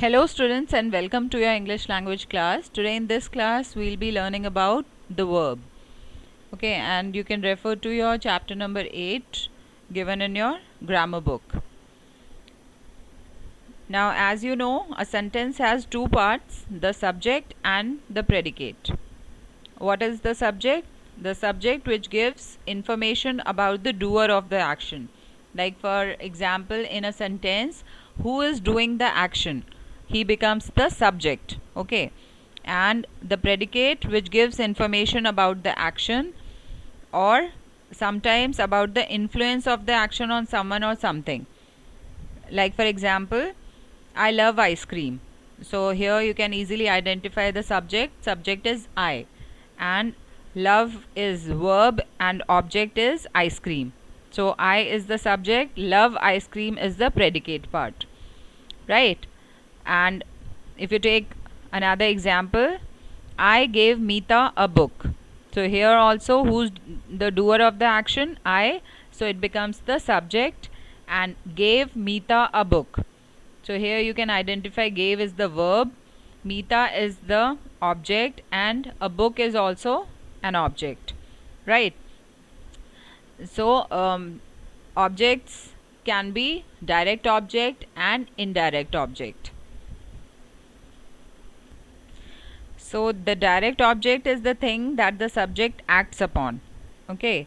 Hello students and welcome to your English language class. Today in this class we'll be learning about the verb. Okay, and you can refer to your chapter number 8 given in your grammar book. Now as you know, a sentence has two parts, the subject and the predicate. What is the subject? The subject which gives information about the doer of the action. Like for example, in a sentence, who is doing the action? He becomes the subject. Okay, and the predicate which gives information about the action or sometimes about the influence of the action on someone or something. Like for example, I love ice cream. So here you can easily identify the subject. Subject is I, and love is verb and object is ice cream. So I is the subject, love ice cream is the predicate part, right? And if you take another example, I gave Meeta a book. So here also who's the doer of the action? I. So it becomes the subject, and gave Meeta a book. So here you can identify gave is the verb, Meeta is the object, and a book is also an object, right? So objects can be direct object and indirect object. So the direct object is the thing that the subject acts upon. Okay,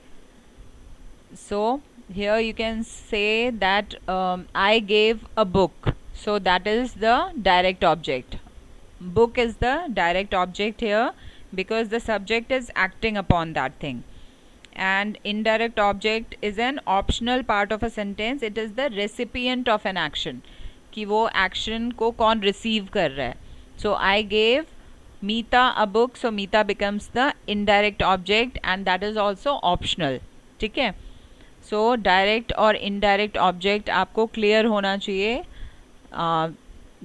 so here you can say that I gave a book. So that is the direct object. Book is the direct object here because the subject is acting upon that thing. And indirect object is an optional part of a sentence. It is the recipient of an action, कि वो action को कौन receive कर रहा है. So I gave Meeta a book. So Meeta becomes the indirect object and that is also optional. ठीक है. So direct और indirect object आपको clear होना चाहिए.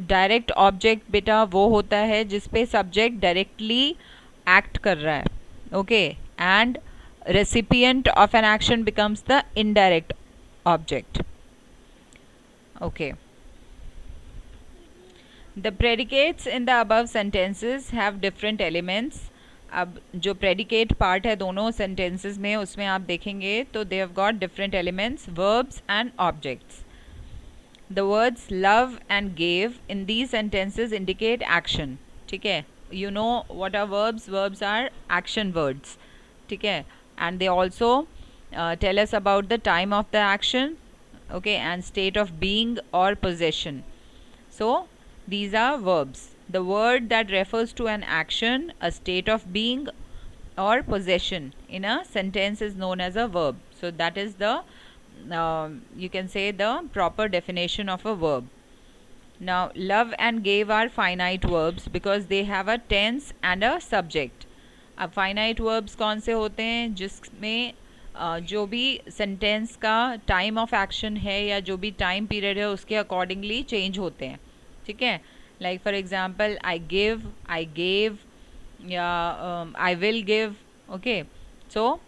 डायरेक्ट ऑब्जेक्ट बेटा वो होता है जिसपे सब्जेक्ट डायरेक्टली एक्ट कर रहा है. Okay, and recipient of an action becomes the indirect object. Okay, the predicates in the above sentences have different elements. अब जो predicate part है दोनों sentences में उसमें आप देखेंगे तो they have got different elements, verbs and objects. The words love and gave in these sentences indicate action. ठीक है, you know what are verbs? Verbs are action words. ठीक है, and they also tell us about the time of the action, okay, and state of being or possession. So these are verbs. The word that refers to an action, a state of being or possession in a sentence is known as a verb. So that is the you can say the proper definition of a verb. Now love and gave are finite verbs because they have a tense and a subject. अब finite verbs कौन से होते हैं? जिसमें जो भी sentence का time of action है या जो भी टाइम पीरियड है उसके अकॉर्डिंगली चेंज होते हैं. ठीक है, like for example I give, I gave या आई विल गिव. ओके, सो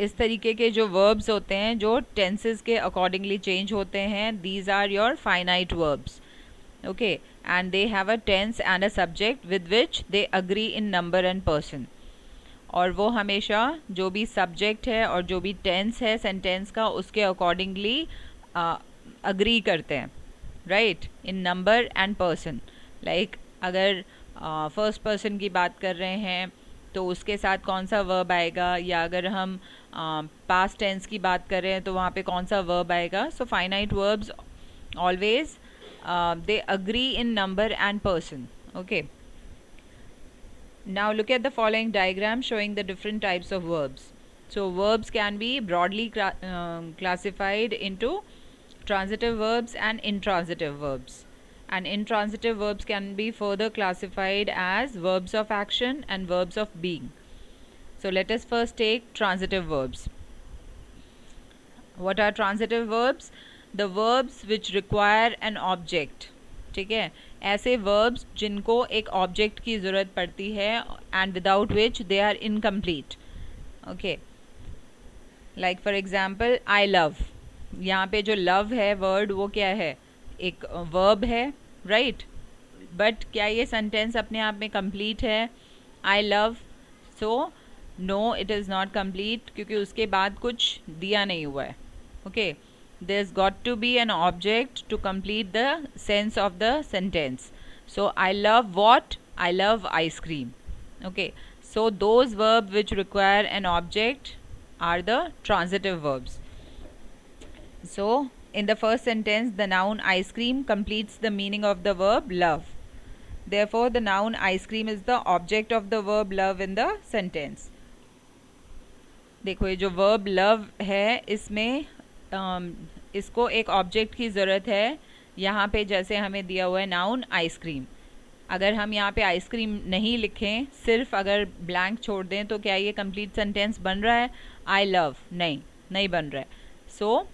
इस तरीके के जो वर्ब्स होते हैं जो टेंसेस के अकॉर्डिंगली चेंज होते हैं, these are your finite verbs. Okay, and they have a tense and a subject with which they agree in number and person. और वो हमेशा जो भी subject है और जो भी tense है sentence का उसके accordingly agree करते हैं, right, in number and person. Like अगर first person की बात कर रहे हैं तो उसके साथ कौन सा verb आएगा, या अगर हम past tense की बात कर रहे हैं तो वहाँ पे कौन सा verb आएगा. So finite verbs always they agree in number and person. Okay, now look at the following diagram showing the different types of verbs. So verbs can be broadly classified into transitive verbs and intransitive verbs, and intransitive verbs can be further classified as verbs of action and verbs of being. So let us first take transitive verbs. What are transitive verbs? The verbs which require an object. ठीक है, ऐसे verbs जिनको एक object की ज़रूरत पड़ती है and without which they are incomplete. Okay, like for example I love. यहाँ पे जो love है word वो क्या है? एक वर्ब है, राइट, बट क्या ये सेंटेंस अपने आप में कंप्लीट है? I love, so no it is not complete, क्योंकि उसके बाद कुछ दिया नहीं हुआ है. Okay, there is got to be an object to complete the sense of the sentence. So I love what? I love ice cream. Okay, so those verbs which require an object are the transitive verbs. So in the first sentence, the noun ice cream completes the meaning of the verb love. Therefore the noun ice cream is the object of the verb love in the sentence. देखो ये जो verb love है, इसमें इसको एक object की ज़रूरत है. यहाँ पे जैसे हमें दिया हुआ है नाउन आइसक्रीम, अगर हम यहाँ पे आइसक्रीम नहीं लिखें, सिर्फ अगर ब्लैंक छोड़ दें, तो क्या ये कंप्लीट सेंटेंस बन रहा है? आई लव, नहीं बन रहा है. So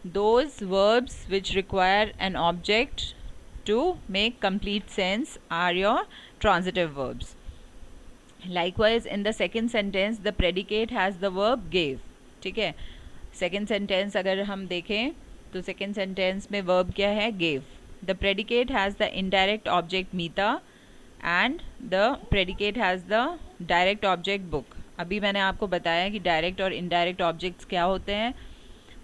those verbs which require an object to make complete sense are your transitive verbs. Likewise in the second sentence the predicate has the verb gave. ठीक है, सेकेंड सेंटेंस अगर हम देखें तो सेकेंड सेंटेंस में वर्ब क्या है? Gave. The predicate has the indirect object Meeta and the predicate has the direct object book. अभी मैंने आपको बताया कि डायरेक्ट और इनडायरेक्ट ऑब्जेक्ट्स क्या होते हैं.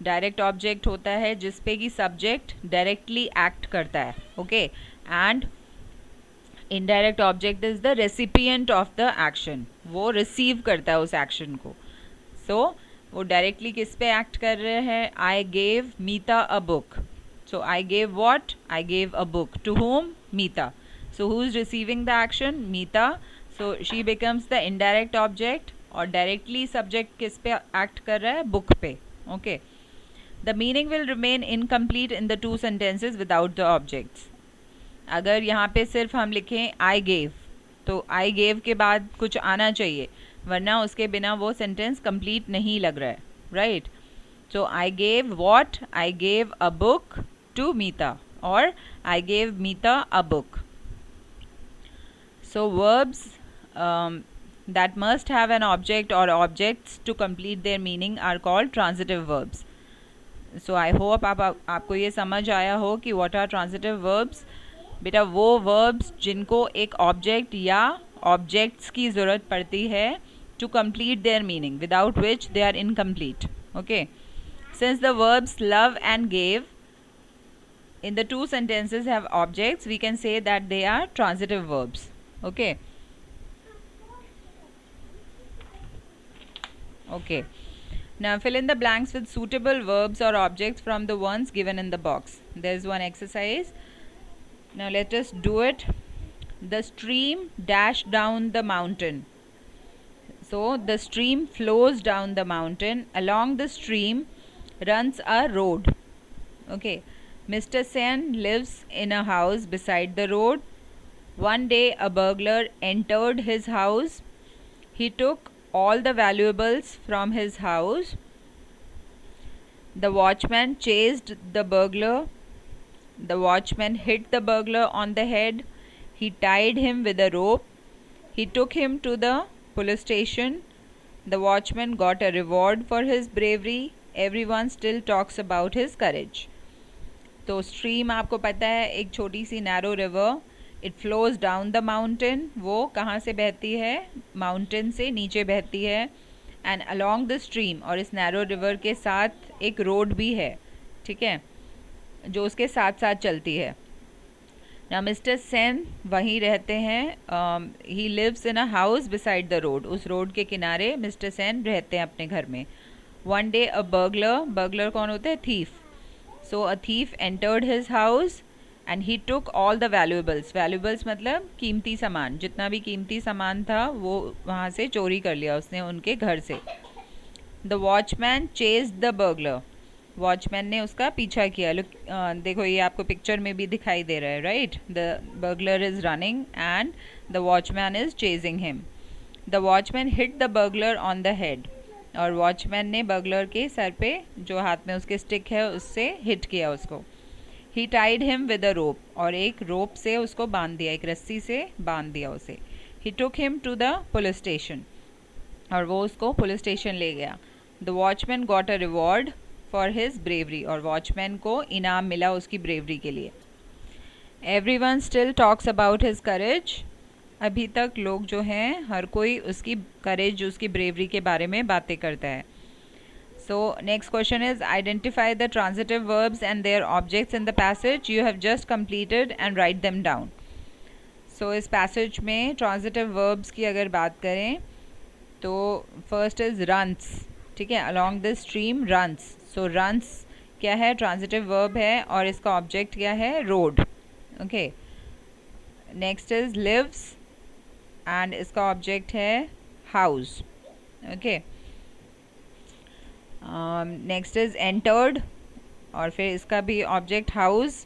डायरेक्ट ऑब्जेक्ट होता है जिसपे कि सब्जेक्ट डायरेक्टली एक्ट करता है, okay, and indirect object is the recipient of the action, वो रिसीव करता है उस एक्शन को. सो वो डायरेक्टली किस पे एक्ट कर रहे हैं? I gave Meeta a book. So I gave what? I gave a book. To whom? Meeta. So who is receiving the action? Meeta. So she becomes the indirect object और directly subject किस पे act कर रहा है? book पे. Okay. The meaning will remain incomplete in the two sentences without the objects. अगर यहाँ पे सिर्फ हम लिखें I gave, तो I gave के बाद कुछ आना चाहिए, वरना उसके बिना वो sentence complete नहीं लग रहा है, right? So I gave what? I gave a book to Meeta, or I gave Meeta a book. So verbs that must have an object or objects to complete their meaning are called transitive verbs. So I hope आपको ये समझ आया हो कि what are transitive verbs. बेटा वो verbs जिनको एक object या objects की ज़रूरत पड़ती है to complete their meaning, without which they are incomplete. Okay. Since the verbs love and gave in the two sentences have objects, we can say that they are transitive verbs. Okay. Okay. Now fill in the blanks with suitable verbs or objects from the ones given in the box. There is one exercise. Now let us do it. The stream dashed down the mountain. So the stream flows down the mountain. Along the stream runs a road. Okay. Mr. Sen lives in a house beside the road. One day a burglar entered his house. He took all the valuables from his house. The watchman chased the burglar. The watchman hit the burglar on the head. He tied him with a rope. He took him to the police station. The watchman got a reward for his bravery. Everyone still talks about his courage. तो stream आपको पता है एक छोटी सी narrow river, it flows down the mountain. वो कहाँ से बहती है? माउंटेन से नीचे बहती है. एंड अलोंग द स्ट्रीम, और इस नैरो रिवर के साथ एक रोड भी है, ठीक है, जो उसके साथ साथ चलती है. ना मिस्टर सेन वहीं रहते हैं. He lives in a house beside the road. उस रोड के किनारे मिस्टर सेन रहते हैं अपने घर में. One day a burglar, burglar कौन होता है? Thief. So a thief entered his house and he took all the valuables. Valuables मतलब कीमती सामान, जितना भी कीमती सामान था वो वहाँ से चोरी कर लिया उसने उनके घर से. The watchman chased the burglar. Watchman ने उसका पीछा किया. देखो ये आपको पिक्चर में भी दिखाई दे रहा है, right? The burglar is running and the watchman is chasing him. The watchman hit the burglar on the head. और वॉचमैन ने बर्गलर के सर पे, जो हाथ में उसके स्टिक है, उससे हिट किया उसको. ही टाइड हिम विद अ रोप. और एक रोप से उसको बांध दिया, एक रस्सी से बांध दिया उसे. He took him to the police station. और वो उसको पुलिस स्टेशन ले गया. The watchman got a reward. For his bravery, और वॉचमैन को इनाम मिला उसकी ब्रेवरी के लिए. Everyone still talks about his courage. अभी तक लोग जो हैं, हर कोई उसकी करेज, उसकी ब्रेवरी के बारे में बातें करता है. So next question is identify the transitive verbs and their objects in the passage you have just completed and write them down. So इस passage में transitive verbs की अगर बात करें तो first is runs. ठीक है, along the stream runs. So runs क्या है? transitive verb है और इसका object क्या है? road. Okay. Next is lives and इसका object है house. Okay. Next is entered और फिर इसका भी object house.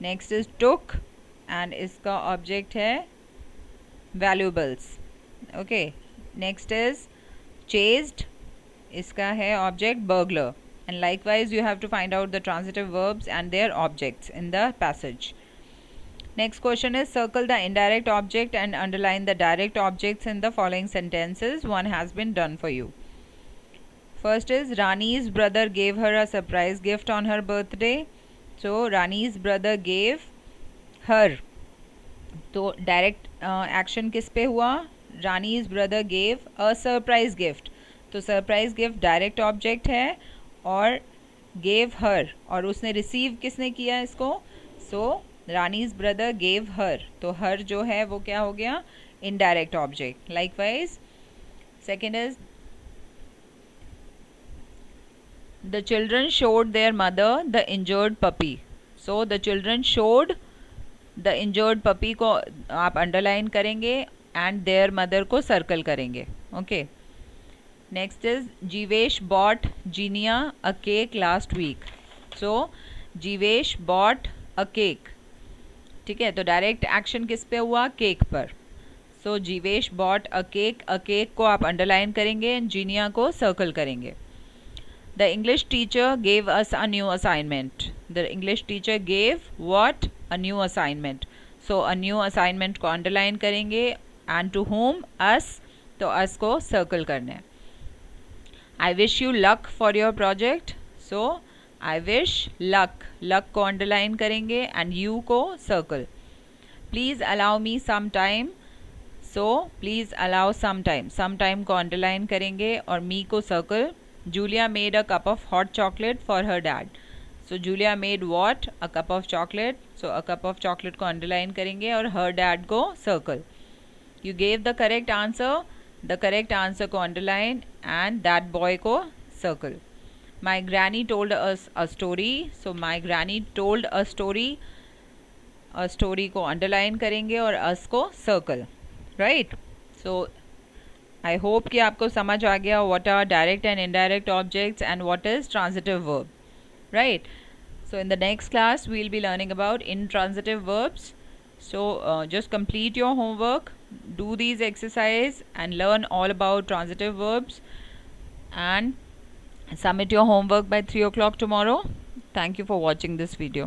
Next is took and इसका ऑब्जेक्ट है valuables. Okay. Next is chased, इसका है object burglar. And likewise you have to find out the transitive verbs and their objects in the passage. Next question is circle the indirect object and underline the direct objects in the following sentences. One has been done for you. First is Rani's brother gave her a surprise gift on her birthday. So Rani's brother gave her. तो direct action किस पे हुआ? Rani's brother gave a surprise gift. तो surprise gift direct object है और gave her, और उसने receive किसने किया इसको? So Rani's brother gave her. तो her जो है वो क्या हो गया? Indirect object. Likewise, second is the children showed their mother the injured puppy. So the children showed the injured puppy को आप underline करेंगे and their mother को circle करेंगे. Okay. Next is Jivesh bought Jinia a cake last week. So Jivesh bought a cake. ठीक है, तो direct action किस पे हुआ? केक पर. सो जीवेश बॉट अ केक को आप अंडरलाइन करेंगे एंड जीनिया को सर्कल करेंगे. The English teacher gave us a new assignment. The English teacher gave what? A new assignment. So a new assignment को अंडरलाइन करेंगे एंड टू होम? अस. तो अस को सर्कल करना है. I wish you luck for your project. So I wish luck को underline करेंगे and you को circle. Please allow me some time. So please allow some time को अंडरलाइन करेंगे और मी को circle. Julia made a cup of hot chocolate for her dad. So Julia made what? A cup of chocolate. So a cup of chocolate को underline करेंगे और her dad को circle. You gave the correct answer. The correct answer को underline and that boy को circle. My granny told us a story. So my granny told a story. A story को underline करेंगे और us को circle. Right? So I hope कि आपको समझ आ गया what are direct and indirect objects and what is transitive verb. Right? So in the next class we'll be learning about intransitive verbs. So just complete your homework, do these exercises and learn all about transitive verbs and submit your homework by 3 o'clock tomorrow. Thank you for watching this video.